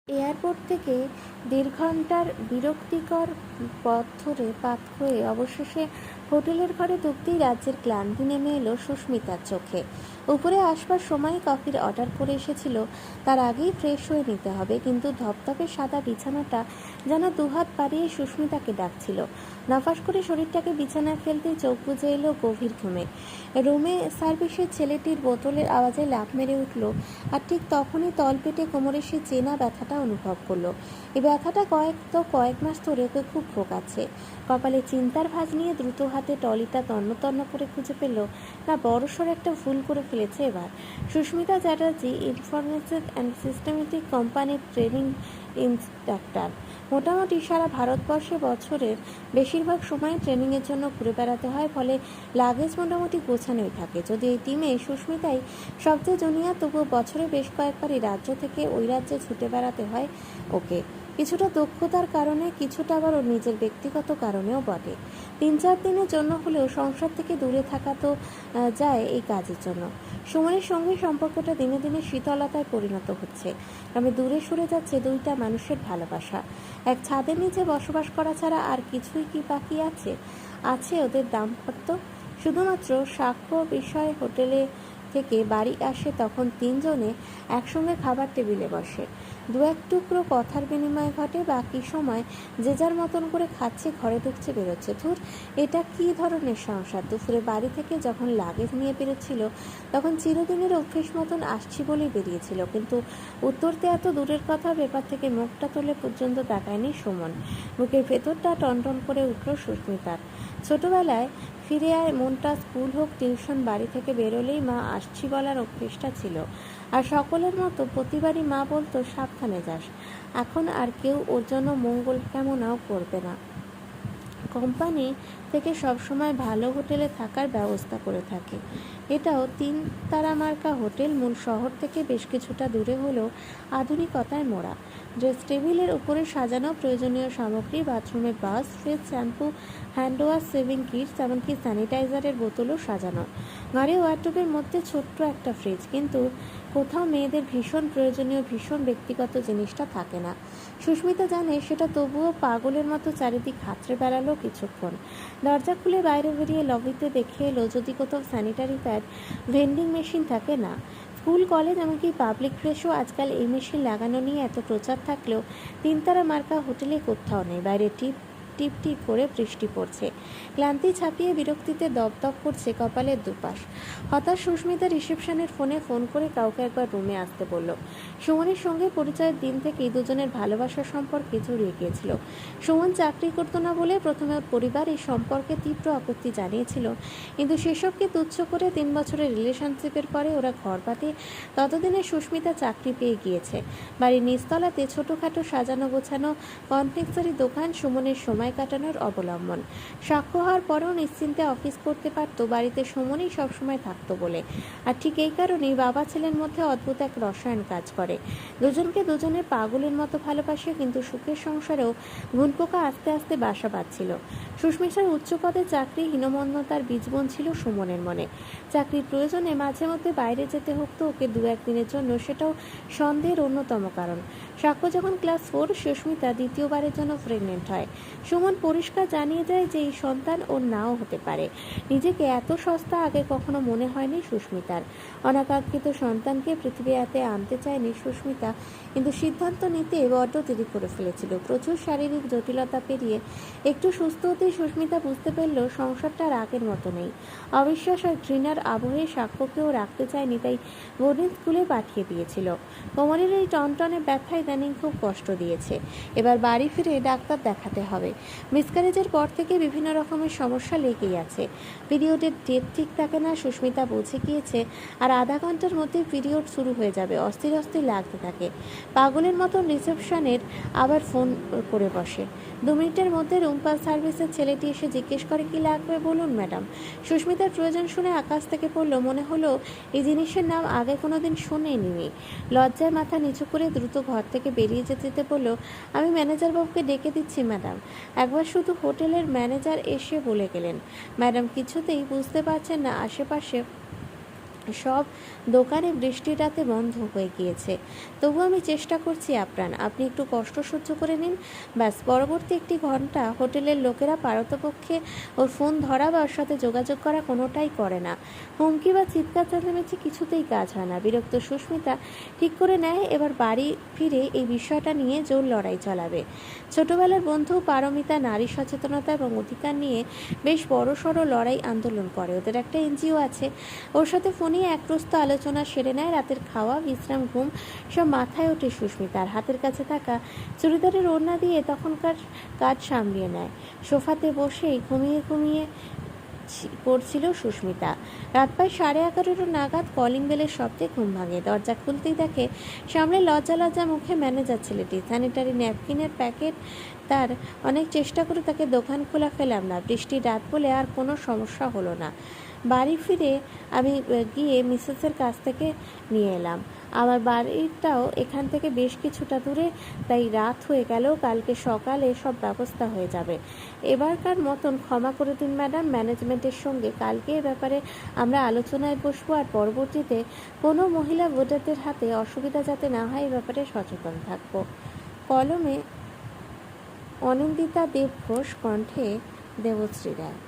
Airport থেকে ১.৫ ঘণ্টার বিরক্তিকর পথ ধরে হয়ে অবশেষে হোটেলের ঘরে ঢুকতেই রাজ্যের ক্লান্তি নেমে এলো সুস্মিতার চোখে। উপরে আসবার সময় কফির অর্ডার করে এসেছিল, তার আগেই ফ্রেশ হয়ে নিতে হবে, কিন্তু ধপধপে সাদা বিছানাটা যেন দুহাত বাড়িয়ে সুস্মিতাকে ডাকছিল। নফাস করে শরীরটাকে বিছানায় ফেলতেই চোখ বুজে এলো গভীর ঘুমে। রুমে সার্ভিসের ছেলেটির বোতলের আওয়াজে লাফ মেরে উঠল, আর ঠিক তখনই তলপেটে কোমরে সে চেনা ব্যথাটা অনুভব করলো। এই ব্যথাটা কয়েক মাস ধরে ওকে খুব ভোগাচ্ছে। কপালে চিন্তার ভাঁজ নিয়ে দ্রুত হাতে ট্রলিটা তন্ন করে খুঁজে পেল, না বড়সড় একটা ভুল করে ফেলেছে এবার। Susmita Chatterjee information and systematic কোম্পানির ট্রেনিং ইন্সট্রাক্টর। মোটামুটি সারা ভারতবর্ষে বছরের বেশিরভাগ সময় ট্রেনিংয়ের জন্য ঘুরে বেড়াতে হয়, ফলে লাগেজ মোটামুটি গোছানোই থাকে। যদি এই টিমে সুস্মিতাই সবচেয়ে জুনিয়র, তবুও বছরে বেশ কয়েকবারই রাজ্য থেকে ওই রাজ্যে ছুটে বেড়াতে হয় ওকে। কিছুটা দক্ষতার কারণে, কিছুটা আবার ওর নিজের ব্যক্তিগত কারণেও বটে। ৩-৪ দিনের জন্য হলেও সংসার থেকে দূরে থাকা তো যায় এই কাজের জন্য। সুমনের সঙ্গে সম্পর্কটা দিনে দিনে শীতলতায় পরিণত হচ্ছে। আমি দূরে সরে যাচ্ছে দুইটা মানুষের ভালোবাসা। এক ছাদের নিচে বসবাস করা ছাড়া আর কিছুই কি বাকি আছে? আছে ওদের দাম্পত্য। শুধুমাত্র সাক্ষ্য বিষয় হোটেলে থেকে বাড়ি আসে, তখন তিনজনে একসঙ্গে খাবার টেবিলে বসে। দু এক টুকরো কথার বিনিময় ঘটে, বাকি সময় যে যার মতন করে খাচ্ছে, ঘরে ঢুকছে, বেরোচ্ছে। ধুর, এটা কি ধরনের সংসার? দুপুরে বাড়ি থেকে যখন লাগেজ নিয়ে বেরোচ্ছিল, তখন চিরদিনের অভ্যেস মতন আসছি বলেই বেরিয়েছিল, কিন্তু উত্তর দেওয়া তো দূরের কথা, ব্যাপার থেকে মুখটা তুলে পর্যন্ত তাকায়নি সুমন। বুকের ভেতরটা টনটন করে উঠল সুস্মিতার। ছোটবেলায় ফিরে আয় মনটা, স্কুল হোক টিউশন, বাড়ি থেকে বেরোলেই মা আসছি বলার অভ্যেসটা ছিল। আর সকলের মতো প্রতিবারই মা বলতো, সাবধানে যাস। এখন আর কেউ ওর জন্য মঙ্গল কামনাও করবে না। কোম্পানি থেকে সবসময় ভালো হোটেলে থাকার ব্যবস্থা করে থাকে। এটাও ৩ তারা মার্কা হোটেল, মূল শহর থেকে বেশ কিছুটা দূরে হলেও আধুনিকতায় মোড়া। ড্রেস টেবিলের উপরে সাজানো প্রয়োজনীয় সামগ্রী, বাথরুমে brush, fridge, shampoo, hand wash, shaving kits, এমনকি স্যানিটাইজারের বোতলও সাজানো। ঘরে ওয়ার্ডরোবের মধ্যে ছোট্ট একটা ফ্রিজ, কিন্তু কোথাও মেয়েদের ভীষণ প্রয়োজনীয়, ভীষণ ব্যক্তিগত জিনিসটা থাকে না। সুস্মিতা জানে সেটা, তবুও পাগলের মতো চারিদিক হাতড়ে বেড়ালো কিছুক্ষণ। দরজা খুলে বাইরে বেরিয়ে লবিতে দেখে এলো যদি কোথাও স্যানিটারি প্যাড, ভেন্ডিং মেশিন থাকে। না, স্কুল, কলেজ, এমনকি পাবলিক প্লেসেও আজকাল এই মেশিন লাগানো নিয়ে এত প্রচার থাকলেও ৩ তারা মার্কা হোটেলে কোথাও নেই। বাইরে টিপ টিপ টিপ করে বৃষ্টি পড়ছে। ক্লান্তি ছাপিয়ে বিরক্তিতে দপদপ করছে কপালের দুপাশ। হতাশ সুস্মিতা রিসেপশনের ফোন করে কাউকে একবার রুমে আসতে বলল। সুমনের সঙ্গে পরিচয়ের দিন থেকেই দুজনের ভালোবাসার সম্পর্কে জড়িয়ে গিয়েছিল। সুমন চাকরি করতো না বলে প্রথমে ওর পরিবার এই সম্পর্কে তীব্র আপত্তি জানিয়েছিল, কিন্তু সেসবকে তুচ্ছ করে ৩ বছরের রিলেশনশিপের পরে ওরা ঘর পাতে। ততদিনে সুস্মিতা চাকরি পেয়ে গিয়েছে। বাড়ির নিচতলাতে ছোটোখাটো সাজানো গোছানো কনফেকশনারি দোকান সুমনের সময় কাটানোর অবলম্বন। সাক্ষ্য হওয়ার পরেও নিশ্চিন্তে অফিস করতে পারত, বাড়িতে সুমনই সবসময় থাকতো বলে। আর ঠিক এই কারণেই বাবা ছেলের মধ্যে অদ্ভুত এক রসায়ন কাজ করে। দুজনকে দুজনের পাগলের মতো ভালোবাসে, কিন্তু সুখের সংসারেও ঘুনপোকা আস্তে আস্তে বাসা বাঁধছিল। সুস্মিতার উচ্চ পদে চাকরি, হীনমন্যতার বীজবন ছিল সুমনের মনে। চাকরির প্রয়োজনে মাঝে মধ্যে বাইরে যেতে হতো ওকে ২-১ দিনের জন্য, সেটাও সন্দেহের অন্যতম কারণ। সাক্ষ্য যখন ক্লাস 4, সুস্মিতা দ্বিতীয়বারের জন্য প্রেগনেন্ট হয়। সুমন পরিষ্কার জানিয়ে দেয় যে এই সন্তান ওর নাও হতে পারে। নিজেকে এত সস্তা আগে কখনো মনে হয়নি সুস্মিতার। অনাকাঙ্ক্ষিত সন্তানকে পৃথিবীতে আনতে চায়নি সুস্মিতা, কিন্তু সিদ্ধান্ত নিতে বড্ড দেরি করে ফেলেছিল। প্রচুর শারীরিক জটিলতা পেরিয়ে একটু সুস্থ হতেই সুস্মিতা বুঝতে পারল সংসারটা আর আগের মতো নেই। অবিশ্বাস আর ঘৃণার আবহে সাক্ষ্যকেও রাখতে চায়নি, তাই বোর্ডিং স্কুলে পাঠিয়ে দিয়েছিল। কোমরের এই টনটনে ব্যথা ইদানিং খুব কষ্ট দিয়েছে। এবার বাড়ি ফিরে ডাক্তার দেখাতে হবে। মিসক্যারেজের পর থেকে বিভিন্ন রকমের সমস্যা লেগেই আছে। পিরিয়ডের ডেট ঠিক থাকে না, সুস্মিতা বুঝে গিয়েছে। আর আধা ঘন্টার মধ্যে পিরিয়ড শুরু হয়ে যাবে। অস্থির লাগতে থাকে। পাগলের মতন রিসেপশনের আবার ফোন করে বসে। 2 মিনিটের মধ্যে রুম সার্ভিসের ছেলেটি এসে জিজ্ঞেস করে, কি লাগবে বলুন ম্যাডাম। সুস্মিতার প্রয়োজন শুনে আকাশ থেকে পড়ল। মনে হলো এই জিনিসের নাম আগে কোনোদিন শুনেনি। লজ্জায় মাথা নিচু করে দ্রুত ঘর থেকে বেরিয়ে যেতে বলল, আমি ম্যানেজার বাবুকে ডেকে দিচ্ছি ম্যাডাম। একবার শুধু হোটেলের ম্যানেজার এসে বলে গেলেন। ম্যাডাম কিছুতেই বুঝতে পারছেন না আশেপাশে সব দোকানে বৃষ্টির রাতে বন্ধ হয়ে গিয়েছে। তবু আমি চেষ্টা করছি আপ্রাণ, আপনি একটু কষ্ট সহ্য করে নিন। ব্যাস, পরবর্তী একটি ঘন্টা হোটেলের লোকেরা পারতপক্ষে ওর ফোন ধরা বা ওর সাথে যোগাযোগ করা কোনোটাই করে না। হুমকি বা চিৎকার চেঁচামেচি কিছুতেই কাজ হয় না। বিরক্ত সুস্মিতা ঠিক করে নেয় এবার বাড়ি ফিরে এই বিষয়টা নিয়ে জোর লড়াই চালাবে। ছোটবেলার বন্ধু পারমিতা নারী সচেতনতা এবং অধিকার নিয়ে বেশ বড়সড় লড়াই আন্দোলন করে। ওদের একটা এনজিও আছে। ওর সাথে ফোনে একপ্রস্ত আলোচনা সেরে নেয়। রাতের খাওয়া, বিশ্রাম, ঘুম সব মাথায় ওঠে সুস্মিতার। হাতের কাছে থাকা চুড়িদারের ওড়না দিয়ে তখনকার কাজ সামলিয়ে নেয়। সোফাতে বসেই ঘুমিয়ে ঘুমিয়ে পড়ছিল সুস্মিতা। রাত প্রায় 11:30 নাগাদ কলিং বেলের শব্দে ঘুম ভাঙে। দরজা খুলতেই দেখে সামনে লজ্জা লজ্জা মুখে ম্যানেজার ছেলেটি। স্যানিটারি ন্যাপকিনের প্যাকেট তার। অনেক চেষ্টা করে তাকে দোকান খোলা ফেলাম না। বৃষ্টির রাত বলে আর কোনো সমস্যা হলো না। বাড়ি ফিরে আমি গিয়ে মিসেসের কাছ থেকে নিয়ে এলাম। আমার বাড়িটাও এখান থেকে বেশ কিছুটা দূরে, তাই রাত হয়ে গেলেও কালকে সকালে সব ব্যবস্থা হয়ে যাবে। এবারকার মতন ক্ষমা করে দিন ম্যাডাম। ম্যানেজমেন্টের সঙ্গে কালকে এ ব্যাপারে আমরা আলোচনায় বসবো, আর পরবর্তীতে কোনো মহিলা ভোটারদের হাতে অসুবিধা যাতে না হয় এ ব্যাপারে সচেতন থাকবো। কলমে অনিন্দিতা দেব ঘোষ, কণ্ঠে দেবশ্রী রায়।